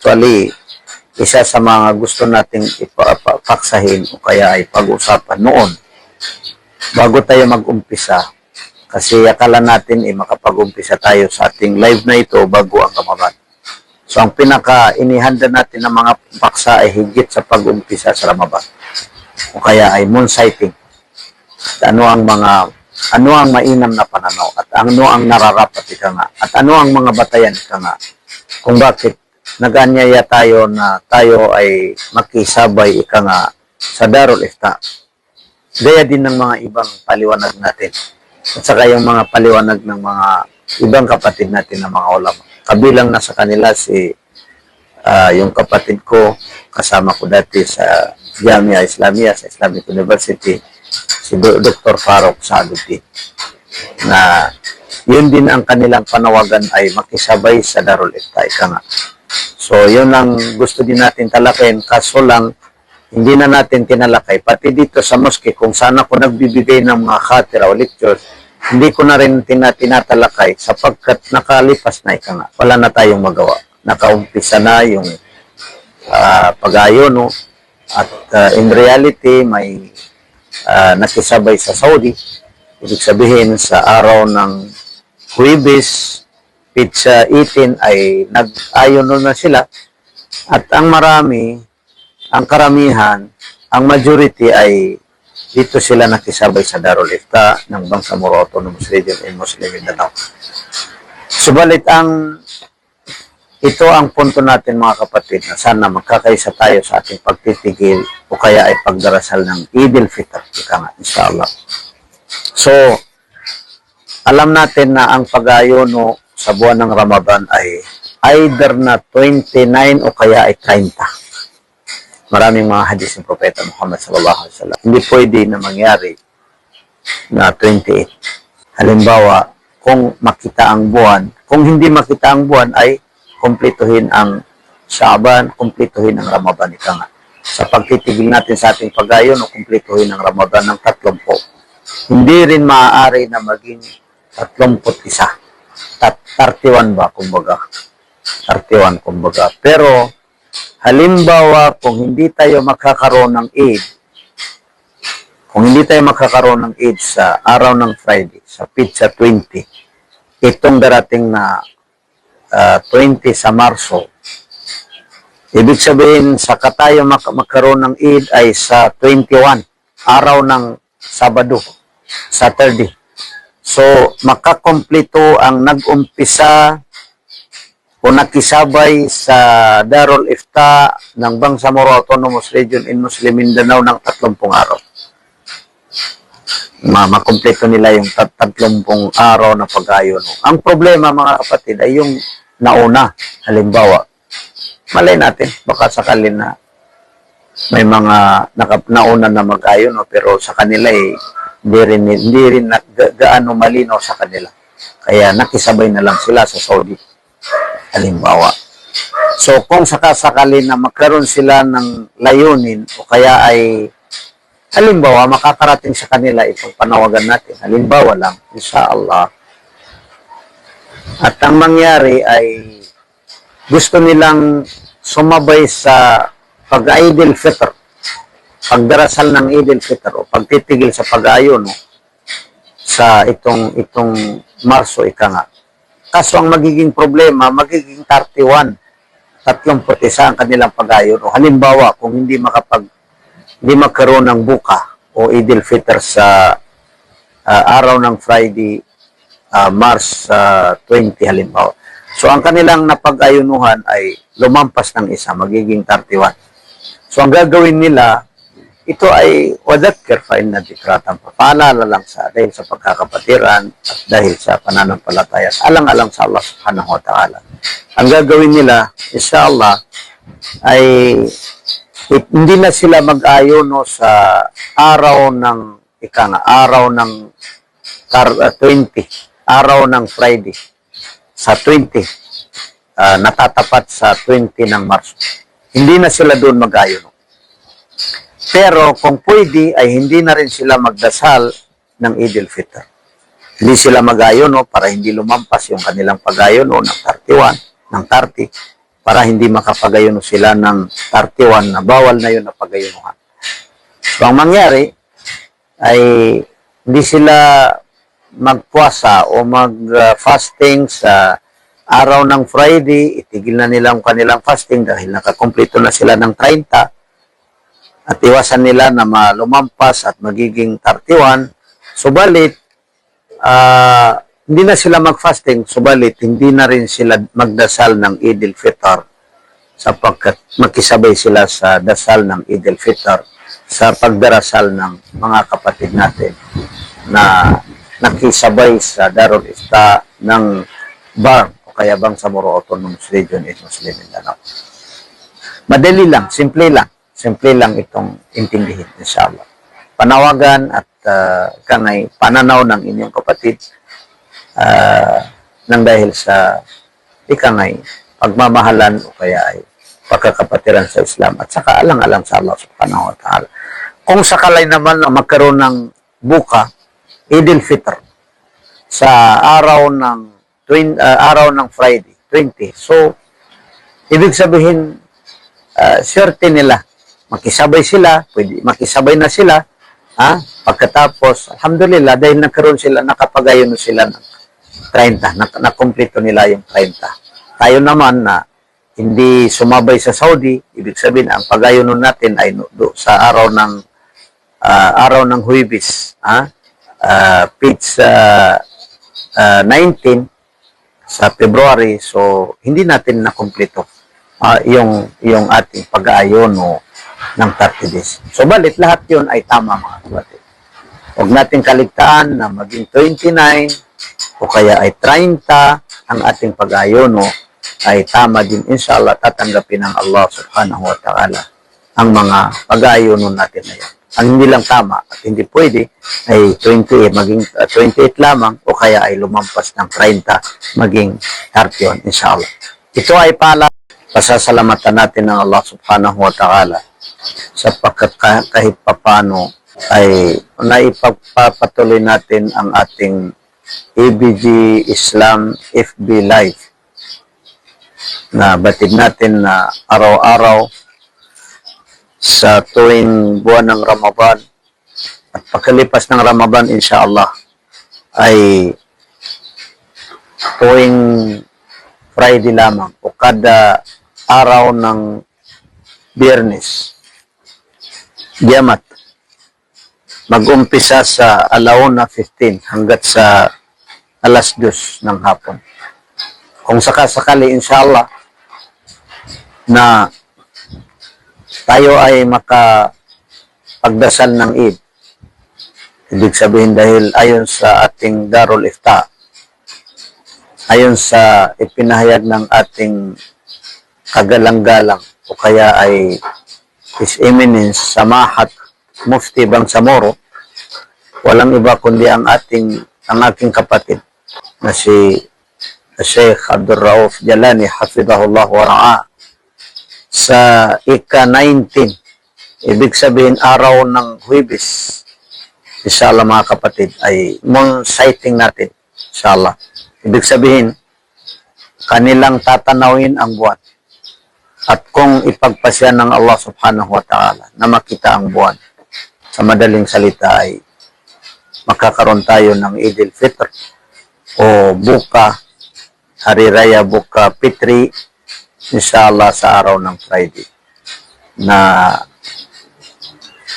Actually, isa sa mga gusto nating ipapaksahin o kaya ay pag-usapan noon bago tayo mag-umpisa. Kasi akala natin makapag-umpisa tayo sa ating live na ito bago ang Ramadan. So ang pinaka-inihanda natin ng mga paksa ay higit sa pag-umpisa sa Ramadan. O kaya ay moon sighting. Ano ang mainam na pananaw at ano ang nararapat ika nga at ano ang mga batayan ika nga kung bakit nag-anyaya tayo na tayo ay makisabay ika nga sa Darul Ifta. Gaya din ng mga ibang paliwanag natin at saka yung mga paliwanag ng mga ibang kapatid natin na mga ulama. Kabilang na sa kanila yung kapatid ko, kasama ko dati sa Jamia Islamia, sa Islamic University, si Dr. Farouk Saaduddin, na yun din ang kanilang panawagan ay makisabay sa Darul Ifta ika nga. So yun ang gusto din natin talakin, kaso lang hindi na natin tinalakay. Pati dito sa mosque, kung saan ako nagbibigay ng mga khatira o lectures, hindi ko na rin tinatalakay sapagkat nakalipas na ika nga. Wala na tayong magawa. Nakaumpisa na yung pag-ayono at in reality may nakisabay sa Saudi. Ibig sabihin sa araw ng Huwebes, Pizza 18 ay nag-ayono na sila at ang karamihan, ang majority ay dito sila nakisabay sa Darul Ifta ng Bangsamoro Autonomous Region in Muslim Mindanao. Subalit ito ang punto natin mga kapatid na sana magkakaisa tayo sa ating pagtitigil o kaya ay pagdarasal ng Eid al-Fitr. Inshallah. So, alam natin na ang pag-ayono sa buwan ng Ramadan ay either na 29 o kaya ay 30. Maraming mga hadis ng Propeta Muhammad sallallahu alaihi wasallam. Hindi pwede na mangyari na 28. Halimbawa, kung makita ang buwan, kung hindi makita ang buwan ay kumplituhin ang Sha'ban, kumplituhin ang Ramadan ika nga. Sa pagtitigil natin sa ating pag-ayon o kumplituhin ang Ramadan ng 30. Hindi rin maaari na maging 31. 31 ba, kumbaga. 31, kumbaga. Pero, halimbawa, kung hindi tayo makakaroon ng Eid, sa araw ng Friday, sa Pizza 20, itong darating na 20 sa Marso, ibig sabihin, saka tayo magkaroon ng Eid ay sa 21, araw ng Sabado, Saturday. So, makakompleto ang nag-umpisa o nakisabay sa Darul Ifta ng Bangsamoro Autonomous Region in Muslim Mindanao ng 30 araw. Makompleto nila yung 30 araw na pag-ayono. Ang problema mga kapatid ay yung nauna. Halimbawa, malay natin, baka sakali na may mga nauna na mag-ayono pero sa kanila hindi rin gaano malinaw sa kanila. Kaya nakisabay na lang sila sa Saudi. Halimbawa. So, kung sakasakali na magkaroon sila ng layunin o kaya ay halimbawa, makakarating sa kanila itong panawagan natin. Halimbawa lang, inshallah. At ang mangyari ay gusto nilang sumabay sa pag-Eid al-Fitr, pagdarasal ng Eid al-Fitr o pagtitigil sa pag-ayon sa itong Marso ika nga. Kaso ang magiging problema, magiging 31 ang kanilang pag-ayon. Halimbawa, kung hindi magkaroon ng buka o Eid al-Fitr sa araw ng Friday, March 20 halimbawa. So, ang kanilang napag-ayunuhan ay lumampas ng isa, magiging 31. So, ang gagawin nila, ito ay wadakir fa'in na dikratan. Paalala lang dahil sa pagkakapatiran at dahil sa pananampalataya. Alang-alang sa Allah subhanahu wa ta'ala. Ang gagawin nila, inshallah, ay hindi na sila mag-ayono sa araw ng araw ng 20, araw ng Friday. Sa 20, natatapat sa 20 ng Marso. Hindi na sila doon mag-ayono. Pero kung pwede ay hindi na rin sila magdasal ng Eid al-Fitr. Hindi sila mag-ayono para hindi lumampas yung kanilang pag-ayono ng 31, ng 30. para hindi makapagayuno sila ng 31 na bawal na yun na pagayunuhan. So, ang mangyari ay hindi sila magpuasa o mag-fasting sa araw ng Friday, itigil na nila ang kanilang fasting dahil nakakumpleto na sila ng 30 at iwasan nila na lumampas at magiging 31. Subalit, hindi na sila mag-fasting, subalit hindi na rin sila magdasal ng Eid al-Fitr sapagkat makisabay sila sa dasal ng Eid al-Fitr sa pagdarasal ng mga kapatid natin na nakisabay sa Darul Ifta ng BARM o kaya Bangsamoro Autonomous Region in Muslim Mindanao. Madali lang, simple lang itong intindihin, inshallah. Panawagan at kanay pananaw ng inyong kapatid nang dahil sa ikangay pagmamahalan o kaya ay pagkakapatiran sa Islam at saka alang-alang sa Allah subhanahu wa ta'ala. Kung sakalay naman na magkaroon ng buka, Eid al-Fitr, sa araw ng Friday, 20. So, ibig sabihin, swerte nila. Makisabay sila, makisabay na sila, pagkatapos, alhamdulillah, dahil nagkaroon sila, nakapagayon sila ng 30, nakumpleto nila yung 30. Tayo naman na hindi sumabay sa Saudi, ibig sabihin, ang pagayon natin ay sa araw ng Huwebes, page 19 sa February, so hindi natin nakumpleto yung ating pag-aayon ng 30 days. So balit lahat yun ay tama, mga kapatid. Huwag natin kaligtaan na maging 29 o kaya ay 30 ang ating pag-aayon ay tama din, inshallah, tatanggapin ng Allah subhanahu wa ta'ala ang mga pag-aayon natin na yan. Ang hindi lang tama at hindi pwede ay 28, maging 28 lamang o kaya ay lumampas ng 30, maging 31, inshallah. Ito ay pasasalamatan natin ng Allah subhanahu wa ta'ala sapagkat kahit papano ay naipagpapatuloy natin ang ating ABG Islam FB Live na batid natin na araw-araw sa tuwing buwan ng Ramadan at pagkalipas ng Ramadan, inshallah, ay tuwing Friday lamang o kada araw ng Biyernes, Giyamat, mag-umpisa sa 1:15 hanggat sa 2:00 ng hapon. Kung sakasakali, inshallah, na tayo ay makapagdasal ng Eid. Ibig sabihin dahil ayon sa ating Darul Ifta, ayon sa ipinahayag ng ating kagalang-galang o kaya ay His Eminence Samahat Mufti Bangsamoro, walang iba kundi ang aking kapatid na si Sheikh Abdul Rauf Jalani hafidhahullah wa ra'ah sa ika-19, ibig sabihin araw ng Huwebes, inshallah mga kapatid, ay moon sighting natin, inshallah. Ibig sabihin, kanilang tatanawin ang buwan. At kung ipagpasya ng Allah subhanahu wa ta'ala na makita ang buwan, sa madaling salita ay makakaroon tayo ng Eid al-Fitr o buka, Hari Raya Buka Fitri, inshallah sa araw ng Friday na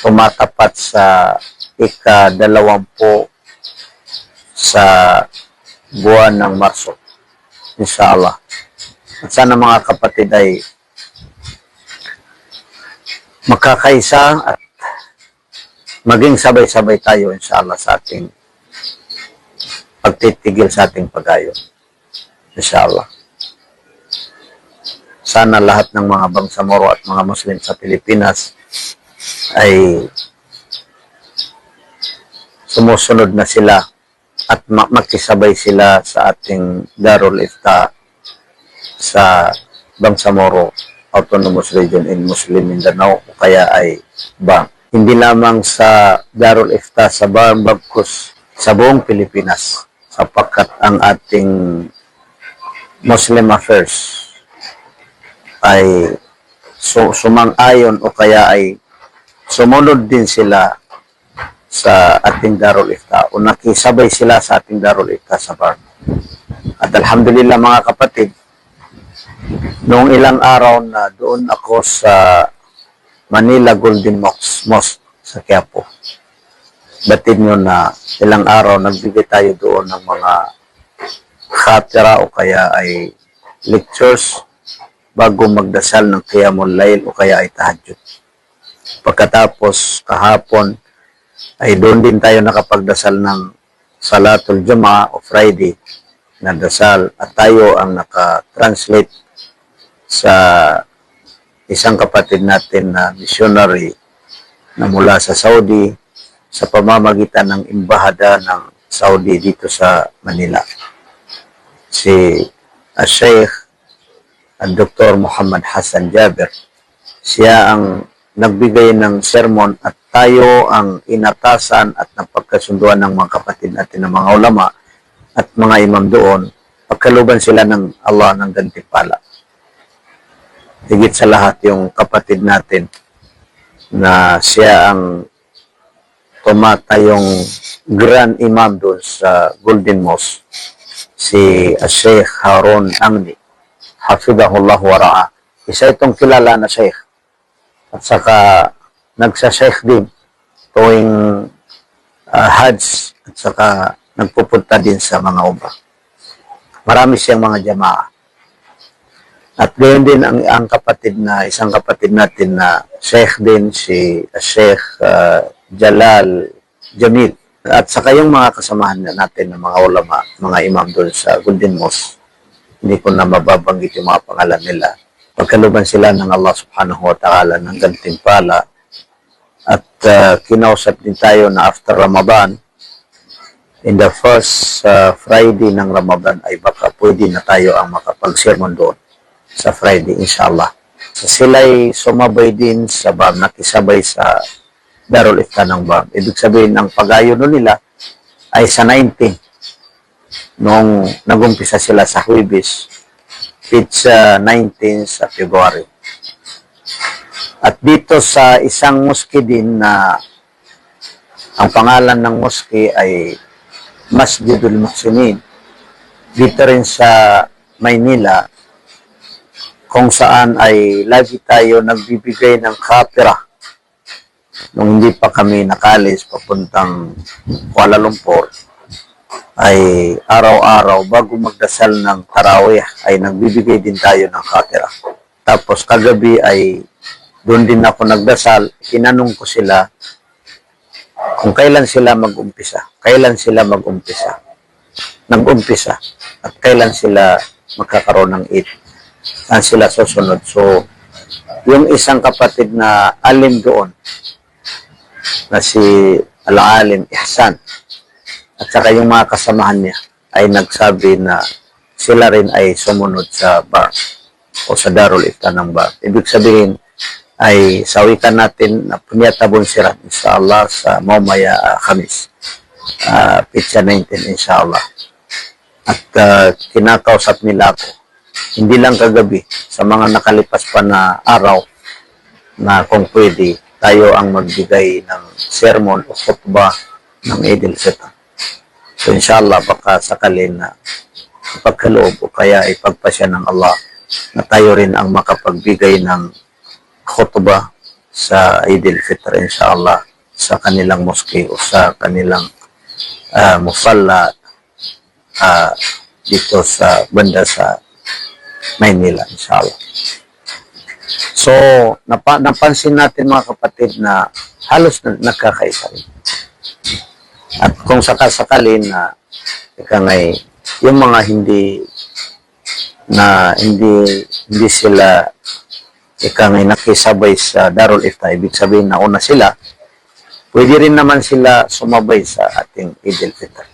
tumatapat sa ika-20 sa buwan ng Marso, inshallah. At sana mga kapatid ay makakaisa at maging sabay-sabay tayo, inshallah, sa ating pagtitigil sa ating pag-ayon, inshallah. Sana lahat ng mga Bangsamoro at mga Muslim sa Pilipinas ay sumusunod na sila at makisabay sila sa ating Darul Ifta sa Bangsamoro Autonomous Region in Muslim Mindanao o kaya ay BARM. Hindi lamang sa Darul Ifta sa BARM, bagkus sa buong Pilipinas sapagkat ang ating Muslim Affairs ay sumang-ayon o kaya ay sumunod din sila sa ating Darul Ifta o nakisabay sila sa ating Darul Ifta sa BARM. At alhamdulillah mga kapatid, noong ilang araw na doon ako sa Manila Golden Mosque sa Quiapo, batid nyo na ilang araw nagbigay tayo doon ng mga khatira o kaya ay lectures bago magdasal ng Qiyamul Layl o kaya ay tahajjud. Pagkatapos kahapon ay doon din tayo nakapagdasal ng Salatul Jumaa o Friday na dasal at tayo ang naka-translate sa isang kapatid natin na missionary na mula sa Saudi sa pamamagitan ng Embahada ng Saudi dito sa Manila. Si Sheikh Dr. Muhammad Hassan Jaber, siya ang nagbigay ng sermon at tayo ang inatasan at napagkasunduan ng mga kapatid natin ng mga ulama at mga imam doon, pagkaluban sila ng Allah ng gantimpala. Higit sa lahat yung kapatid natin na siya ang tumatayong Grand Imam doon sa Golden Mosque, si Sheikh Harun Angni, hafidahullah wa ra'a. Isa itong kilala na Sheikh. At saka nagsa-Sheikh din tuwing Hajj at saka nagpupunta din sa mga umrah. Marami siyang mga jamaa. At gayon din ang kapatid na, isang kapatid natin na Sheikh din, si Sheikh Jalal Jamil. At saka yung mga kasamahan natin ng mga ulama, mga imam doon sa Golden Mosque. Hindi ko na mababanggit yung mga pangalan nila. Pagkaluban sila ng Allah subhanahu wa ta'ala ng gantimpala. At kinausap din tayo na after Ramadan, in the first Friday ng Ramadan ay baka pwede na tayo ang makapag-sermon doon sa Friday, inshallah. So, sila'y sumabay din sa BAM, nakisabay sa Darul Ifta ng BAM. Ibig sabihin, ang pag-ayon nila ay sa 19. Noong nag-umpisa sila sa Huwebes, it's 19 sa February. At dito sa isang moske din na ang pangalan ng moske ay Masjidul Muhsinin, dito rin sa Maynila, kung saan ay lagi tayo nagbibigay ng khatira nung hindi pa kami nakalis papuntang Kuala Lumpur, ay araw-araw bago magdasal ng Tarawih ay nagbibigay din tayo ng khatira. Tapos kagabi ay doon din ako nagdasal, tinanong ko sila kung kailan sila mag-umpisa. Kailan sila mag-umpisa? Nag-umpisa. At kailan sila magkakaroon ng Eid. Saan sila susunod. So, yung isang kapatid na alim doon, na si Al-Alim Ihsan, at saka yung mga kasamahan niya, ay nagsabi na sila rin ay sumunod sa bar o sa Darul Ifta ng bar. Ibig sabihin, ay sawikan natin na punyatabon sirat inshallah sa mamaya Khamis, Pitsa 19 inshallah. At kinakausap nila ako, hindi lang kagabi, sa mga nakalipas pa na araw na kung pwede, tayo ang magbigay ng sermon o khutbah ng Eid al-Fitr. So inshallah baka sakalin na pagkaloob o kaya ipagpasya ng Allah na tayo rin ang makapagbigay ng khutbah sa Eid al-Fitr inshallah sa kanilang moske o sa kanilang musalla dito sa banda sa Maynila inshallah. So napansin natin mga kapatid na halos nagkakaisa rin. At kung sakasakalin na yung mga hindi sila nakisabay sa Darul Ifta, ibig sabihin na una sila, pwede rin naman sila sumabay sa ating Eid al-Fitr.